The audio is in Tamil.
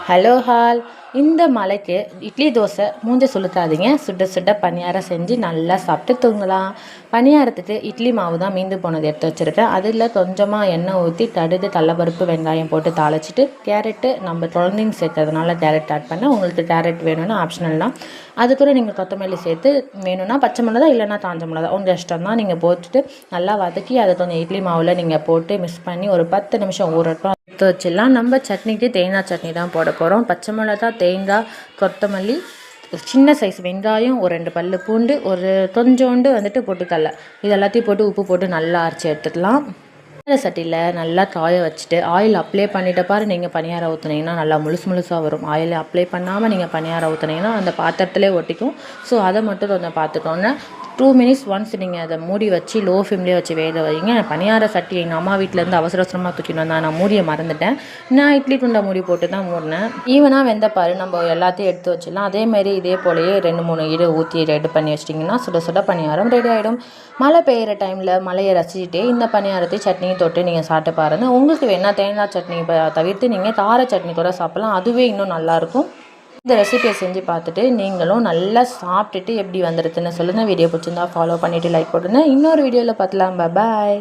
Hello hall. இந்த மழைக்கு இட்லி தோசை மூஞ்ச சுளுத்தாதீங்க. சுட சுட பணியாரம் செஞ்சு நல்லா சாப்பிட்டு தூங்கலாம். பணியாரத்துக்கு இட்லி மாவு தான் மீந்து போனது எடுத்து வச்சுருக்கேன். அதில் கொஞ்சமாக எண்ணெய் ஊற்றி கடுகு, கடலப்பருப்பு, வெங்காயம் போட்டு தாளிச்சிட்டு கேரட்டு நம்ம குழந்தைங்க சேர்க்கறதுனால கேரட் ஆட் பண்ணேன். உங்களுக்கு கேரட் வேணும்னா ஆப்ஷனல் தான். அது கூட நீங்கள் கொத்தமல்லி சேர்த்து வேணும்னா பச்சை மிளகா இல்லைன்னா காஞ்ச மிளகா உங்கள் இஷ்டம் தான். நீங்கள் போட்டுட்டு நல்லா வதக்கி அதை கொஞ்சம் இட்லி மாவில் நீங்கள் போட்டு மிக்ஸ் பண்ணி ஒரு 10 நிமிஷம் ஊறட்டும். எடுத்து வச்சிடலாம். நம்ம சட்னிக்கு தேங்காய் சட்னி தான் போட போகிறோம். பச்சை மிளகா, தேங்காய், கொத்தமல்லி, சின்ன சைஸ் வெங்காயம், ஒரு 2 பல்லு பூண்டு, ஒரு கொஞ்சோண்டு பொட்டுக்கடலை, இது எல்லாத்தையும் போட்டு உப்பு போட்டு நல்லா அரைச்சி எடுத்துக்கலாம். சட்டியில் நல்லா காய வச்சுட்டு ஆயில் அப்ளை பண்ணிட்ட பாரு. நீங்கள் பணியாரம் ஊற்றுனீங்கன்னா நல்லா முழுசாக வரும். ஆயில் அப்ளை பண்ணாமல் நீங்கள் பணியாரம் ஊற்றுனீங்கன்னா அந்த பாத்திரத்திலே ஒட்டிக்கும். ஸோ அதை மட்டும் கொஞ்சம் பார்த்துக்கோங்க. 2 மினிட்ஸ் ஒன்ஸ் நீங்கள் அதை மூடி வச்சு லோ ஃப்ளேம்லேயே வச்சு வேக வைங்க. பணியார சட்டி எங்கள் அம்மா வீட்டிலேருந்து அவசரமாக தூக்கிட்டு வந்தேன். நான் மூடியை மறந்துட்டேன். நான் இட்லி துண்டை மூடி போட்டு தான் மூடினேன். ஈவனாக வெந்த பாரு நம்ம எல்லாத்தையும் எடுத்து வச்சிடலாம். அதேமாரி இதே போலயே 2-3 ஈடு ஊற்றி ரெடி பண்ணி வச்சிட்டிங்கன்னா சுட சுட பணியாரம் ரெடி ஆகிடும். மழை பெய்கிற டைமில் மழையை ரசிச்சுட்டே இந்த பணியாரத்தை சட்னியை தொட்டு நீங்கள் சாப்பிட்டு பாருங்கள். உங்களுக்கு வேணால் தேங்காய் சட்னி தவிர்த்து நீங்கள் கார சட்னி கூட சாப்பிட்லாம். அதுவே இன்னும் நல்லாயிருக்கும். இந்த ரெசிபியை செஞ்சு பார்த்துட்டு நீங்களும் நல்லா சாப்பிட்டுட்டு எப்படி வந்துடுதுன்னு சொல்லுங்கள். வீடியோ பிடிச்சிருந்தா ஃபாலோ பண்ணிவிட்டு லைக் போட்டுருங்க. இன்னொரு வீடியோவில் பார்க்கலாம். பாய்.